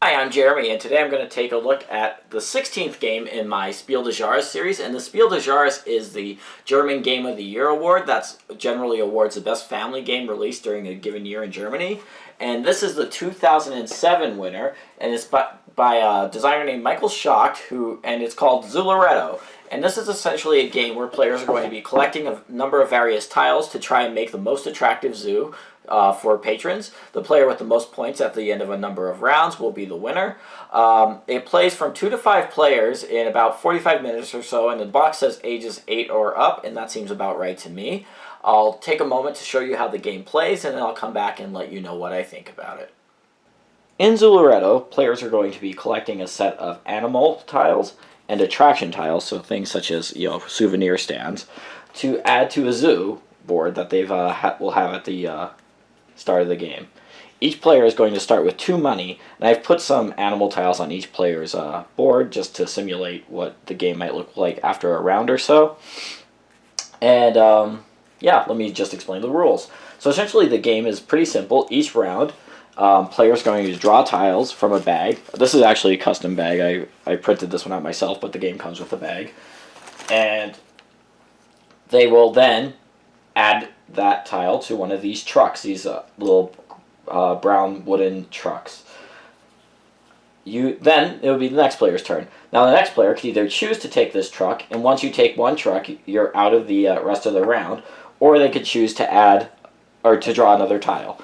Hi, I'm Jeremy, and today I'm going to take a look at the 16th game in my Spiel Jahres series. And the Spiel Jahres is the German Game of the Year award. That's generally awards the best family game released during a given year in Germany. And this is the 2007 winner, and it's by a designer named Michael Schacht, and it's called Zooloretto. And this is essentially a game where players are going to be collecting a number of various tiles to try and make the most attractive zoo for patrons. The player with the most points at the end of a number of rounds will be the winner. It plays from 2 to 5 players in about 45 minutes or so, and the box says ages 8 or up, and that seems about right to me. I'll take a moment to show you how the game plays, and then I'll come back and let you know what I think about it. In Zooloretto, players are going to be collecting a set of animal tiles and attraction tiles, so things such as souvenir stands, to add to a zoo board that they will have at the start of the game. Each player is going to start with 2 money, and I've put some animal tiles on each player's board just to simulate what the game might look like after a round or so. And yeah, let me just explain the rules. So essentially the game is pretty simple. Each round, players going to draw tiles from a bag. This is actually a custom bag. I printed this one out myself, but the game comes with a bag. And they will then add that tile to one of these trucks, these little brown wooden trucks. Then it would be the next player's turn. Now the next player can either choose to take this truck, and once you take one truck, you're out of the rest of the round, or they could choose to add or to draw another tile.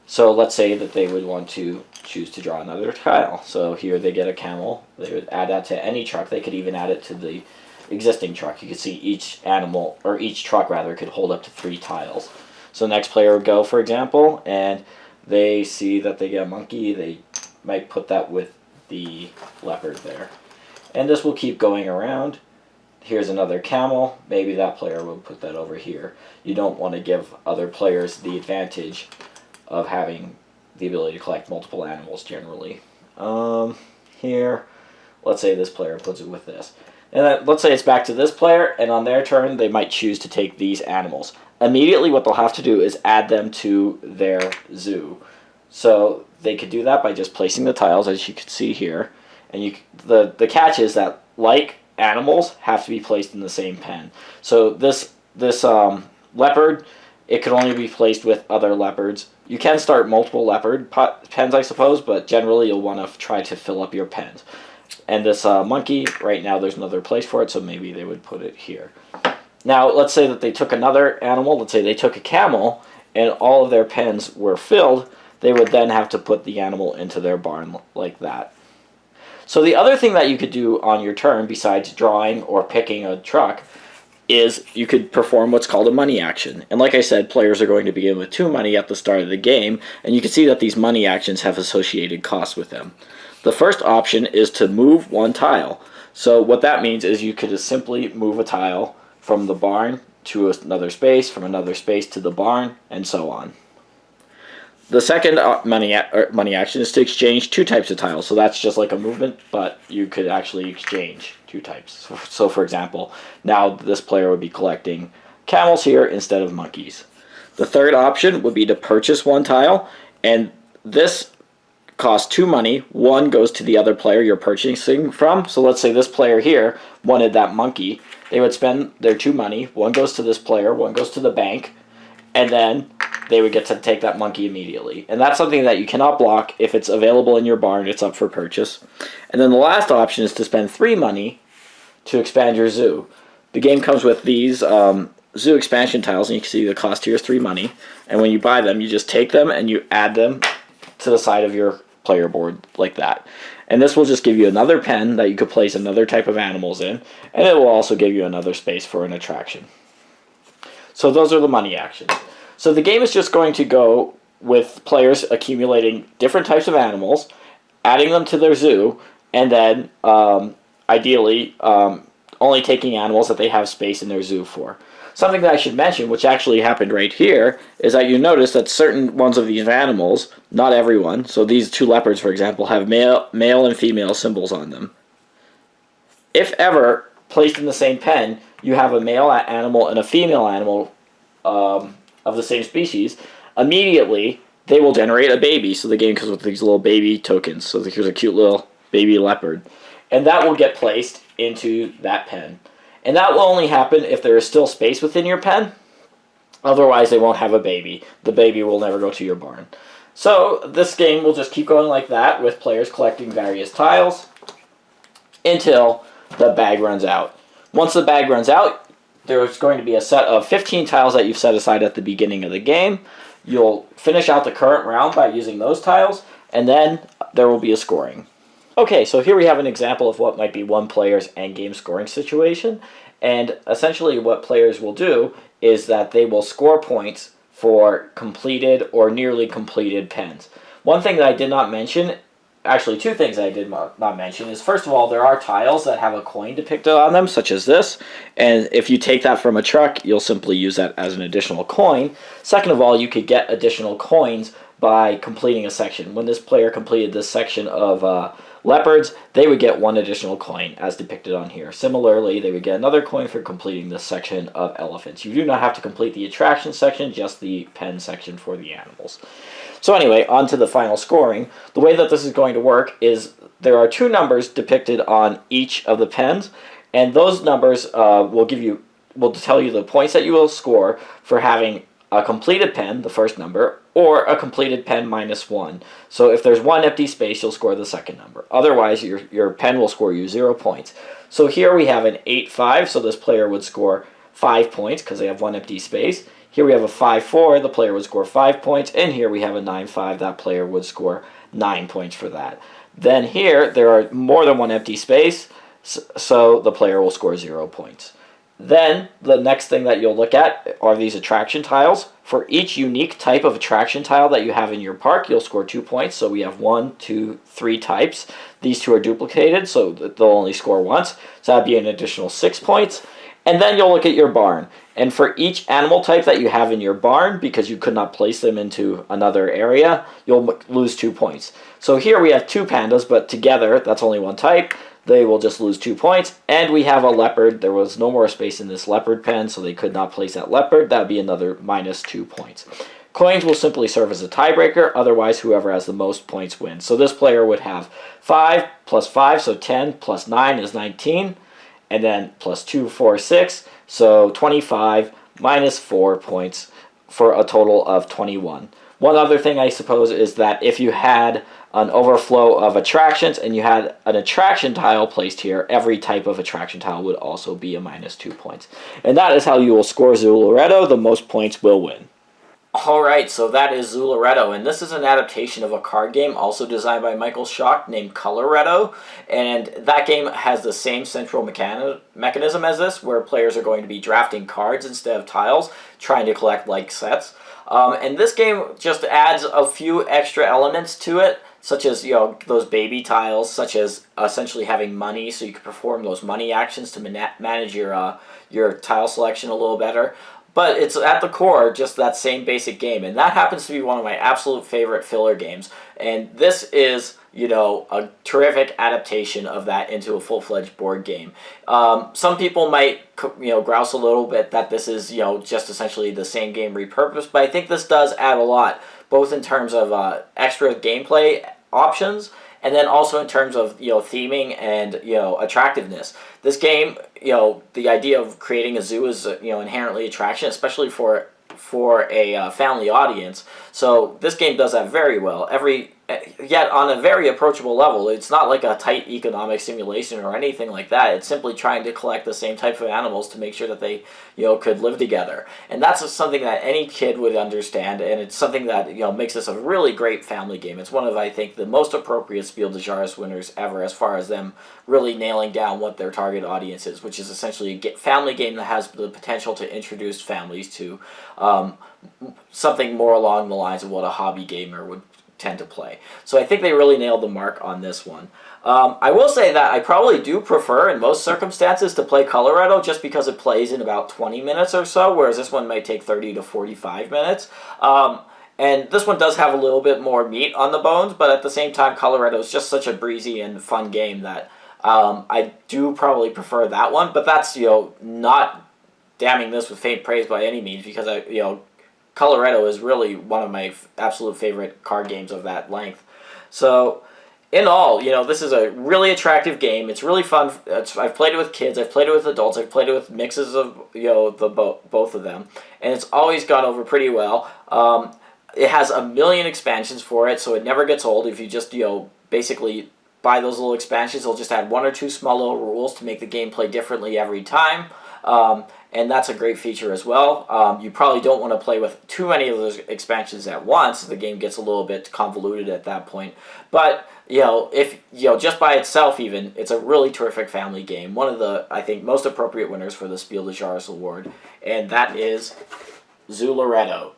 So let's say that they would want to choose to draw another tile. So here they get a camel. They would add that to any truck. They could even add it to the existing truck. You can see each animal, or each truck rather, could hold up to 3 tiles. So the next player would go, for example, and they see that they get a monkey. They might put that with the leopard there. And this will keep going around. Here's another camel. Maybe that player will put that over here. You don't want to give other players the advantage of having the ability to collect multiple animals generally. Here, let's say this player puts it with this. And then, let's say it's back to this player, and on their turn, they might choose to take these animals. Immediately, what they'll have to do is add them to their zoo. So they could do that by just placing the tiles, as you can see here. And the catch is that, like animals, have to be placed in the same pen. So this leopard, it could only be placed with other leopards. You can start multiple leopard pens, I suppose, but generally you'll want to try to fill up your pens. And this monkey, right now there's another place for it, so maybe they would put it here. Now, let's say that they took another animal. Let's say they took a camel, and all of their pens were filled. They would then have to put the animal into their barn like that. So the other thing that you could do on your turn, besides drawing or picking a truck, is you could perform what's called a money action. And like I said, players are going to begin with 2 money at the start of the game, and you can see that these money actions have associated costs with them. The first option is to move 1 tile. So what that means is you could just simply move a tile from the barn to another space, from another space to the barn, and so on. The second money action is to exchange 2 types of tiles. So that's just like a movement, but you could actually exchange 2 types. So for example, now this player would be collecting camels here instead of monkeys. The third option would be to purchase 1 tile, and this costs 2 money. 1 goes to the other player you're purchasing from. So let's say this player here wanted that monkey. They would spend their 2 money. 1 goes to this player, 1 goes to the bank, and then they would get to take that monkey immediately. And that's something that you cannot block. If it's available in your barn, it's up for purchase. And then the last option is to spend 3 money to expand your zoo. The game comes with these zoo expansion tiles, and you can see the cost here is 3 money. And when you buy them, you just take them and you add them to the side of your player board like that. And this will just give you another pen that you could place another type of animals in, and it will also give you another space for an attraction. So those are the money actions. So the game is just going to go with players accumulating different types of animals, adding them to their zoo, and then ideally only taking animals that they have space in their zoo for. Something that I should mention, which actually happened right here, is that you notice that certain ones of these animals, not everyone, so these 2 leopards, for example, have male and female symbols on them. If ever placed in the same pen, you have a male animal and a female animal of the same species, immediately they will generate a baby. So the game comes with these little baby tokens. So here's a cute little baby leopard. And that will get placed into that pen. And that will only happen if there is still space within your pen. Otherwise, they won't have a baby. The baby will never go to your barn. So this game will just keep going like that, with players collecting various tiles until the bag runs out. Once the bag runs out, there's going to be a set of 15 tiles that you've set aside at the beginning of the game. You'll finish out the current round by using those tiles, and then there will be a scoring. Okay, so here we have an example of what might be one player's endgame scoring situation. And essentially what players will do is that they will score points for completed or nearly completed pens. One thing that I did not mention, actually two things I did not mention, is first of all, there are tiles that have a coin depicted on them, such as this. And if you take that from a truck, you'll simply use that as an additional coin. Second of all, you could get additional coins by completing a section. When this player completed this section of leopards, they would get one additional coin, as depicted on here. Similarly, they would get another coin for completing this section of elephants. You do not have to complete the attraction section, just the pen section for the animals. So anyway, on to the final scoring. The way that this is going to work is there are two numbers depicted on each of the pens, and those numbers will tell you the points that you will score for having a completed pen, the first number, or a completed pen minus 1. So if there's one empty space, you'll score the second number. Otherwise, your pen will score you 0 points. So here we have an 8-5, so this player would score 5 points because they have one empty space. Here we have a 5-4, the player would score 5 points. And here we have a 9-5, that player would score 9 points for that. Then here, there are more than one empty space, so the player will score 0 points. Then, the next thing that you'll look at are these attraction tiles. For each unique type of attraction tile that you have in your park, you'll score 2 points. So we have 1, 2, 3 types. These two are duplicated, so they'll only score once. So that'd be an additional 6 points. And then you'll look at your barn. And for each animal type that you have in your barn, because you could not place them into another area, you'll lose 2 points. So here we have 2 pandas, but together, that's only one type. They will just lose 2 points. And we have a leopard. There was no more space in this leopard pen, so they could not place that leopard. That would be another minus 2 points. Coins will simply serve as a tiebreaker. Otherwise, whoever has the most points wins. So this player would have 5 plus 5, so 10, plus 9 is 19. And then plus 2, 4, 6. So 25 minus 4 points for a total of 21. One other thing, I suppose, is that if you had an overflow of attractions and you had an attraction tile placed here, every type of attraction tile would also be a minus 2 points. And that is how you will score Zooloretto. The most points will win. Alright, so that is Zooloretto, and this is an adaptation of a card game also designed by Michael Schacht named Coloretto, and that game has the same central mechanism as this, where players are going to be drafting cards instead of tiles, trying to collect like sets. And this game just adds a few extra elements to it, such as, those baby tiles, such as essentially having money, so you can perform those money actions to manage your tile selection a little better. But it's at the core just that same basic game, and that happens to be one of my absolute favorite filler games. And this is, a terrific adaptation of that into a full-fledged board game. Some people might, grouse a little bit that this is, just essentially the same game repurposed, but I think this does add a lot, both in terms of extra gameplay options, and then also in terms of, theming and, attractiveness. This game, the idea of creating a zoo is, inherently attraction, especially for a family audience. So this game does that very well. Yet on a very approachable level. It's not like a tight economic simulation or anything like that. It's simply trying to collect the same type of animals to make sure that they, could live together. And that's something that any kid would understand, and it's something that, makes this a really great family game. It's one of, I think, the most appropriate Spiel de Jahres winners ever, as far as them really nailing down what their target audience is, which is essentially a family game that has the potential to introduce families to something more along the lines of what a hobby gamer would tend to play. So I think they really nailed the mark on this one. I will say that I probably do prefer, in most circumstances, to play Coloretto just because it plays in about 20 minutes or so, whereas this one might take 30 to 45 minutes. And this one does have a little bit more meat on the bones, but at the same time, Coloretto is just such a breezy and fun game that I do probably prefer that one. But that's, not damning this with faint praise by any means, because Coloretto is really one of my absolute favorite card games of that length. So, in all, this is a really attractive game. It's really fun. I've played it with kids. I've played it with adults. I've played it with mixes of both of them, and it's always gone over pretty well. It has a million expansions for it, so it never gets old. If you just basically buy those little expansions, they'll just add one or two small little rules to make the game play differently every time. And that's a great feature as well. You probably don't want to play with too many of those expansions at once. The game gets a little bit convoluted at that point. But if just by itself, even it's a really terrific family game. One of the, I think, most appropriate winners for the Spiel des Jahres award, and that is Zooloretto.